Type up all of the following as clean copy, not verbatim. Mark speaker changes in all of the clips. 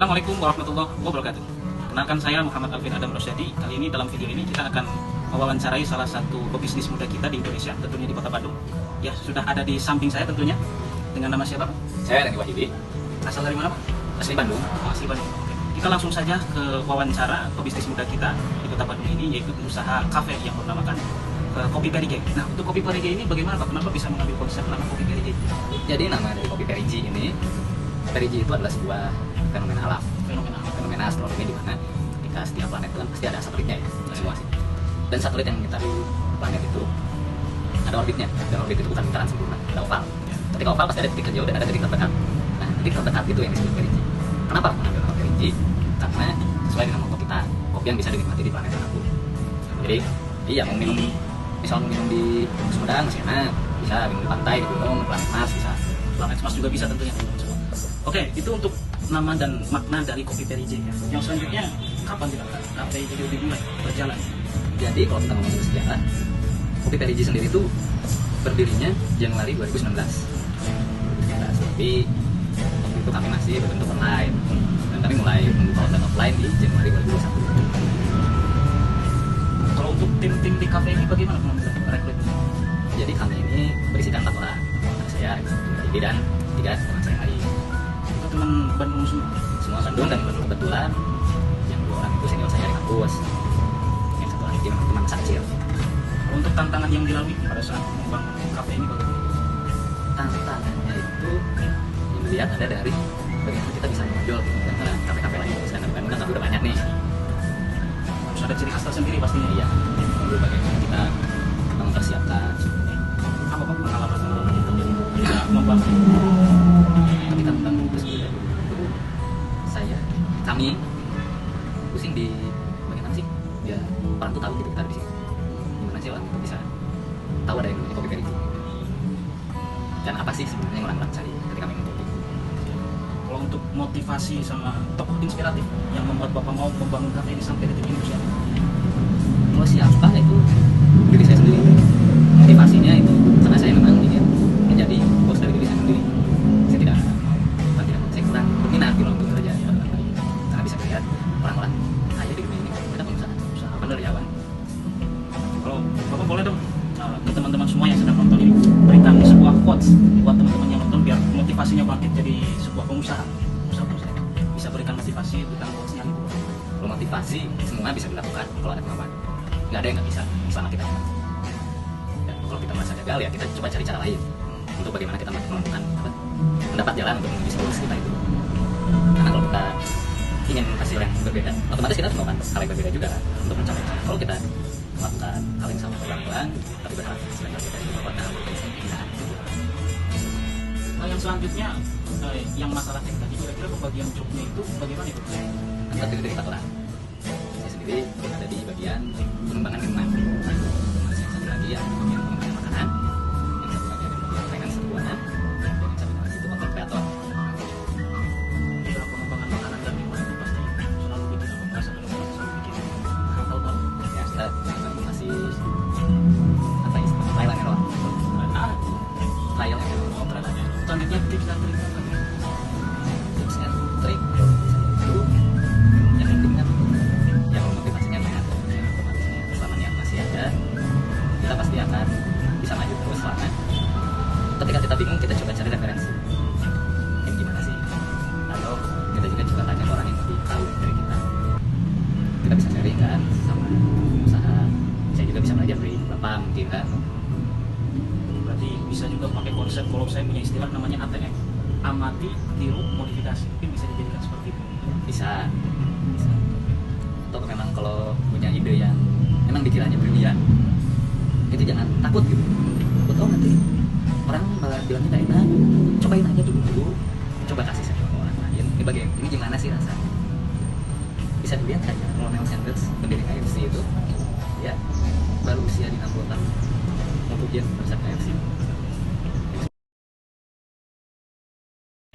Speaker 1: Assalamualaikum warahmatullahi wabarakatuh. Kenalkan, saya Muhammad Alvin Adam Rosyadi. Kali ini dalam video ini kita akan mewawancarai salah satu pebisnis muda kita di Indonesia, tentunya di Kota Bandung. Ya, sudah ada di samping saya tentunya. Dengan nama siapa, Pak?
Speaker 2: Saya Rani Wahyudi.
Speaker 1: Asal dari mana, Pak?
Speaker 2: Asli Bandung.
Speaker 1: Oh, asli Bandung. Oke. Kita langsung saja ke wawancara pebisnis muda kita di Kota Bandung ini, yaitu usaha kafe yang bernamakan Kopi Perigi. Nah, untuk Kopi Perigi ini bagaimana, Pak? Kenapa bisa mengambil konsep nama Kopi Perigi?
Speaker 2: Jadi nama dari kopi Perigi ini, Perigi itu adalah sebuah fenomena alam. Fenomena astronomi di mana ketika setiap planet itu kan pasti ada satelitnya ya, semua sih. Dan satelit yang kita di planet itu ada orbitnya, dan orbit itu bukan lingkaran sempurna, ada oval. Ketika oval pasti ada titik terjauh dan ada titik terdekat. Nah, titik terdekat itu yang disebut Perigi. Kenapa mengambil nama Perigi? Karena sesuai dengan motto kita, kopi yang bisa dinikmati di planet manapun. Jadi, iya mau minum, misal mau minum di Sumedang masih enak, bisa minum di pantai, di gunung, planet Mars bisa.
Speaker 1: Planet Mars juga bisa tentunya. Oke, itu untuk nama dan makna dari Kopi Perigi ya. Yang selanjutnya, kapan kita kafe itu dimulai berjalan?
Speaker 2: Jadi kalau kita ngomongin sejarah, Kopi Perigi sendiri itu berdirinya Januari 2019. Tapi waktu itu kami masih berbentuk online dan kami mulai membuka online offline di Januari 2021.
Speaker 1: Kalau untuk tim-tim di kafe ini bagaimana rekrutmennya?
Speaker 2: Jadi kami ini berisikan 4 orang. Ada saya, Wahyudi, dan 3 teman saya lain.
Speaker 1: Itu teman Bandung
Speaker 2: Semua Bandung, dan kebetulan yang 2 orang itu senior saya di kampus. Yang 1 lagi memang teman masa kecil.
Speaker 1: Untuk tantangan yang dilalui pada saat membangun kafe ini bagaimana?
Speaker 2: Tantangannya itu yang dilihat ada dari bagaimana kita bisa menonjol antara kafe-kafe lain. Sedangkan di Bandung kan kafe udah banyak nih.
Speaker 1: Harus ada ciri khas tersendiri pastinya.
Speaker 2: Iya, lalu bagaimana kita mempersiapkan
Speaker 1: Apa Pak pengalaman kita membangun?
Speaker 2: ketika membangun itu sebenarnya kami pusing di bagaimana sih biar orang tuh tahu gitu kita ada di sini, gimana sih orang itu bisa tahu ada yang namanya Kopi Perigi dan apa sih sebenarnya yang orang-orang cari ketika minum kopi.
Speaker 1: Kalau untuk motivasi sama tokoh inspiratif yang membuat Bapak mau membangun kafe ini sampai detik ini siapa?
Speaker 2: Kalau siapa itu diri saya sendiri. Motivasinya itu karena saya memang ingin menjadi bos dari diri saya sendiri. Saya tidak saya kurang berminat gitu untuk kerja di orang lain. Karena bisa melihat orang-orang kaya di dunia ini mereka pengusaha benar ya Bang.
Speaker 1: Kalau Bapak boleh dong ke teman-teman semua yang sedang nonton ini berikan sebuah quotes buat teman-teman yang nonton biar motivasinya bangkit jadi sebuah pengusaha bisa berikan motivasi tentang quotesnya itu.
Speaker 2: Kalau motivasi semua bisa dilakukan kalau ada kemampuan. Nggak ada yang nggak bisa selama kita nyaman. Dan kalau kita merasa gagal ya kita coba cari cara lain untuk bagaimana kita menemukan mendapat jalan untuk menuju solusi kita itu. Karena kalau kita ingin hasil yang berbeda, otomatis kita harus melakukan hal yang berbeda juga kan, untuk mencapai. Kalau kita melakukan hal yang sama pelan-pelan, tapi berharap hasil yang berbeda itu melakukan hal yang tidak.
Speaker 1: Nah, yang selanjutnya yang masalah yang tadi kira-kira pembagian jobnya itu bagaimana itu?
Speaker 2: Kita terdiri dari 4 orang. Saya sendiri ada di bagian pengembangan minuman. Yang satu lagi yang bagian pengembangan makanan. Yang satu lagi ada bagian finance keuangan. Dan yang satu lagi itu konten kreator.
Speaker 1: Dalam pengembangan makanan dan minuman itu pasti selalu bikin apa merasa selalu bikin hal baru.
Speaker 2: Ya kita masih apa istilah trial and error. Trial and error.
Speaker 1: Selanjutnya tips dan trik
Speaker 2: Tips and trik itu yang penting kan yang motivasinya niat, yang otomatisnya selama niat masih ada kita pasti akan bisa maju terus selama ketika kita bingung kita coba cari referensi yang gimana sih, atau kita juga coba tanya orang yang lebih tahu dari kita bisa cari kan sama usaha. Saya juga bisa belajar dari bapak mungkin kan.
Speaker 1: berarti bisa juga pakai konsep, kalau saya punya istilah namanya ATM, amati, tiru, modifikasi, mungkin bisa dijadikan seperti itu.
Speaker 2: Bisa atau memang kalau punya ide yang memang dikiranya brilian itu jangan takut gitu. Oh nanti orang malah bilangnya nggak enak, cobain aja dulu, coba kasih sama orang lain ini gimana sih rasanya. Bisa dilihat saja Colonel Sanders pendiri KFC itu ya baru usia di 60 tahun kemudian besar KFC.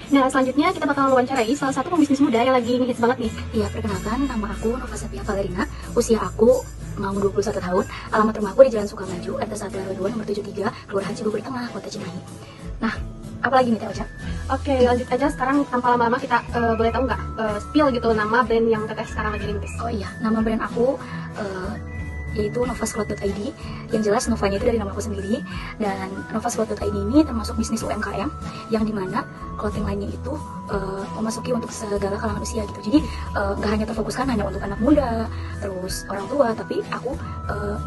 Speaker 3: Nah, selanjutnya kita bakal wawancarai salah satu pembisnis muda yang lagi ngehits banget nih. Iya, perkenalkan, nama aku Nova Sepia Valerina. Usia aku mau 21 tahun. Alamat rumah aku di Jalan Sukamaju, RT 1 RW 2 nomor 73, Kelurahan Cibubur Tengah, Kota Cimahi. Nah, Apalagi nih Teh Ocha?
Speaker 4: Oke, lanjut aja sekarang tanpa lama-lama kita boleh tahu nggak spill gitu nama brand yang Teteh sekarang lagi rintis?
Speaker 3: Oh iya, nama brand aku yaitu novascloth.id. Yang jelas Novanya itu dari nama aku sendiri, dan novascloth.id ini termasuk bisnis UMKM yang dimana clothing lainnya itu memasuki untuk segala kalangan usia gitu. Jadi nggak hanya terfokuskan hanya untuk anak muda, terus orang tua, tapi aku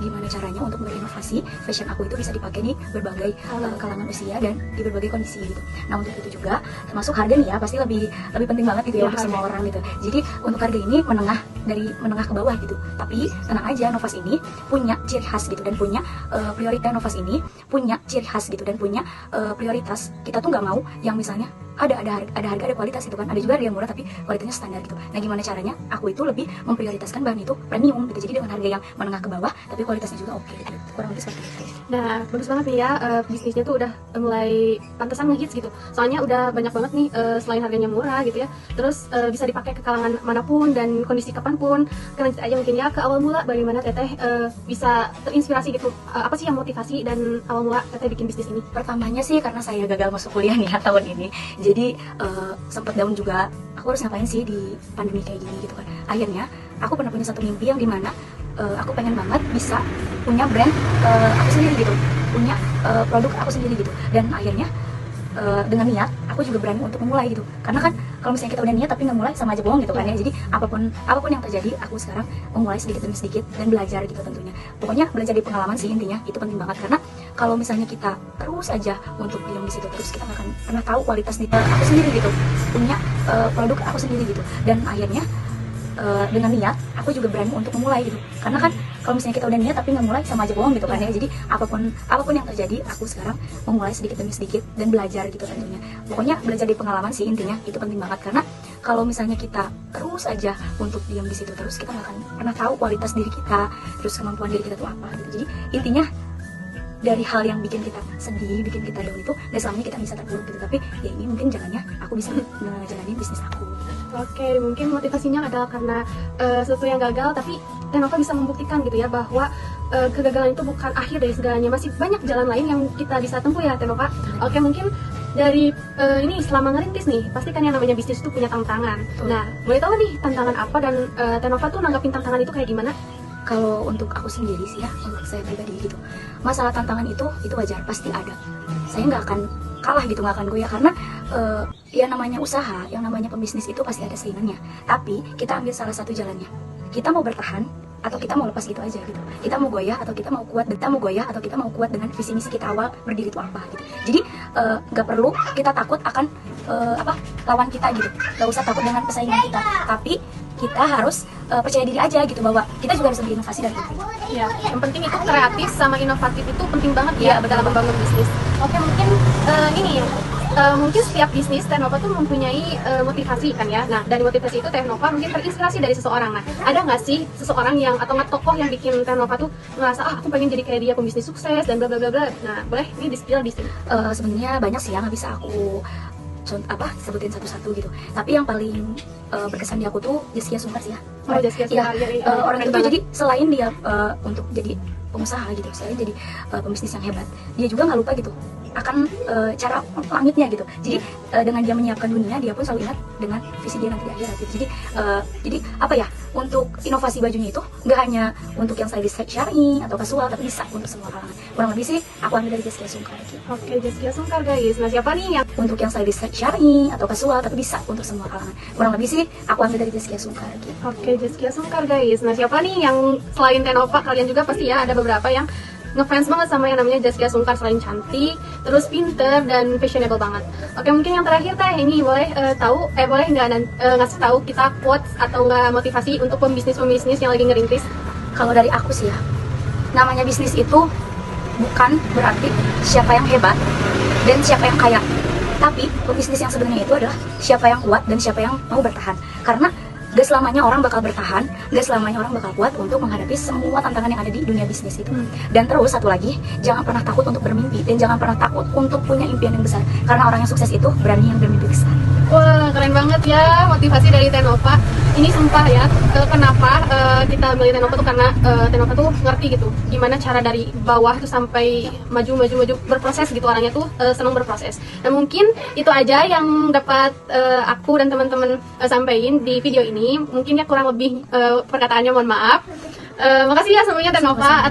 Speaker 3: gimana caranya untuk berinovasi fashion aku itu bisa dipakai di berbagai kalangan usia dan di berbagai kondisi gitu. Nah untuk itu juga termasuk harga nih ya, pasti lebih penting banget gitu ya untuk semua orang gitu. Jadi untuk harga ini dari menengah ke bawah gitu. Tapi tenang aja, Novas ini punya ciri khas gitu dan punya prioritas. Novas ini punya ciri khas gitu dan punya prioritas. Kita tuh nggak mau yang misalnya ada harga ada kualitas gitu kan, ada juga harga yang murah tapi kualitasnya standar gitu. Nah gimana caranya aku itu lebih memprioritaskan bahan itu premium gitu, jadi dengan harga yang menengah ke bawah tapi kualitasnya juga oke gitu. Kurang lebih seperti itu.
Speaker 4: Nah, bagus banget nih ya, bisnisnya tuh udah mulai pantesan ngehits gitu. Soalnya udah banyak banget nih, selain harganya murah gitu ya, terus bisa dipakai ke kalangan manapun dan kondisi kapanpun. Kita lanjut aja mungkin ya ke awal mula, bagaimana Teteh bisa terinspirasi gitu, apa sih yang motivasi dan awal mula Teteh bikin bisnis ini?
Speaker 3: Pertamanya sih karena saya gagal masuk kuliah nih ya tahun ini, jadi sempat down juga. Aku harus ngapain sih di pandemi kayak gini gitu kan. Akhirnya aku pernah punya satu mimpi yang dimana aku pengen banget bisa punya brand aku sendiri gitu, punya produk aku sendiri gitu. Dan akhirnya dengan niat aku juga berani untuk memulai gitu, karena kan kalau misalnya kita udah niat tapi nggak mulai sama aja bohong gitu kan ya. Jadi apapun yang terjadi, aku sekarang memulai sedikit demi sedikit dan belajar gitu tentunya. Pokoknya belajar dari pengalaman sih intinya, itu penting banget. Karena kalau misalnya kita terus aja untuk diam di situ terus, kita nggak akan pernah tahu kualitas di aku sendiri gitu, punya produk aku sendiri gitu. Dan akhirnya dengan niat aku juga berani untuk memulai gitu, karena kan kalau misalnya kita udah niat tapi nggak mulai sama aja bohong gitu kan ya. Jadi apapun yang terjadi, aku sekarang memulai sedikit demi sedikit dan belajar gitu tentunya. Pokoknya belajar dari pengalaman sih intinya, itu penting banget. Karena kalau misalnya kita terus aja untuk diam di situ terus, kita nggak akan pernah tahu kualitas diri kita, terus kemampuan diri kita tuh apa gitu. Jadi intinya dari hal yang bikin kita sedih, bikin kita down itu gak selamanya kita bisa terpuruk gitu. Tapi ya ini mungkin jalannya aku bisa ngejalanin bisnis aku.
Speaker 4: Oke, mungkin motivasinya adalah karena sesuatu yang gagal, tapi Tenova bisa membuktikan gitu ya bahwa kegagalan itu bukan akhir dari segalanya, masih banyak jalan lain yang kita bisa tempuh ya Tenova. Oke, mungkin dari ini selama ngerintis nih, pasti kan yang namanya bisnis itu punya tantangan. Nah, boleh tahu nih tantangan apa dan Tenova tuh nanggapin tantangan itu kayak gimana?
Speaker 3: Kalau untuk aku sendiri sih ya, untuk saya pribadi gitu, masalah tantangan itu wajar, pasti ada. Saya nggak akan kalah gitu, nggak akan goyah, karena ya namanya usaha, yang namanya pembisnis itu pasti ada saingannya. Tapi kita ambil salah satu jalannya. Kita mau bertahan atau kita mau lepas gitu aja gitu. Kita mau goyah atau kita mau kuat dengan visi misi kita awal berdiri itu apa gitu. Jadi nggak perlu kita takut akan lawan kita gitu. Nggak usah takut dengan persaingan kita. Tapi kita harus percaya diri aja gitu, bahwa kita juga bisa berinovasi dan itu.
Speaker 4: Ya, yang penting itu kreatif sama inovatif itu penting banget ya dalam membangun bisnis. Oke, mungkin mungkin setiap bisnis Tenova tuh mempunyai motivasi kan ya. Nah, dari motivasi itu Tenova mungkin terinspirasi dari seseorang. Nah, ada nggak sih seseorang yang atau nggak tokoh yang bikin Tenova tuh ngerasa aku pengen jadi kayak dia, pembisnis sukses dan bla bla bla bla. Nah, boleh ini di-spill di sini.
Speaker 3: Sebenarnya banyak sih yang nggak bisa aku sebutin satu-satu gitu. Tapi yang paling berkesan di aku tuh Zaskia Sungkar sih ya.
Speaker 4: Oh, Zaskia Sungkar, ya,
Speaker 3: orang itu jadi selain dia untuk jadi pengusaha gitu, selain jadi pembisnis yang hebat, dia juga nggak lupa gitu akan cara langitnya gitu. Jadi dengan dia menyiapkan dunia, dia pun selalu ingat dengan visi dia nanti di akhirat gitu. Jadi apa ya, untuk inovasi bajunya itu nggak hanya untuk yang stylish syar'i atau kasual, tapi bisa untuk semua kalangan. Kurang lebih sih aku ambil dari Zaskia Sungkar gitu.
Speaker 4: Oke, Zaskia Sungkar guys. Nah, siapa nih yang
Speaker 3: untuk yang stylish syar'i atau kasual, tapi bisa untuk semua kalangan. Kurang lebih sih aku ambil dari Zaskia Sungkar gitu.
Speaker 4: Oke, Zaskia Sungkar guys. Nah, siapa nih yang selain Tenova, kalian juga pasti ya ada beberapa yang ngefans banget sama yang namanya Zaskia Sungkar, selain cantik, terus pinter dan fashionable banget. Oke, mungkin yang terakhir Teh, ini boleh boleh nggak ngasih tahu kita quotes atau nggak motivasi untuk pembisnis yang lagi ngerintis?
Speaker 3: Kalau dari aku sih ya, namanya bisnis itu bukan berarti siapa yang hebat dan siapa yang kaya, tapi pebisnis yang sebenarnya itu adalah siapa yang kuat dan siapa yang mau bertahan. Karena gak selamanya orang bakal bertahan, gak selamanya orang bakal kuat untuk menghadapi semua tantangan yang ada di dunia bisnis itu. Dan terus satu lagi, jangan pernah takut untuk bermimpi dan jangan pernah takut untuk punya impian yang besar, karena orang yang sukses itu berani yang bermimpi besar.
Speaker 4: Wah, keren banget ya motivasi dari Tenova. Ini sumpah ya, kenapa kita milih Tenova tuh karena Tenova tuh ngerti gitu gimana cara dari bawah tuh sampai maju berproses gitu, orangnya tuh senang berproses. Dan mungkin itu aja yang dapat aku dan teman-teman sampaikan di video ini. Mungkin ya kurang lebih perkataannya mohon maaf. Makasih ya semuanya Tenova.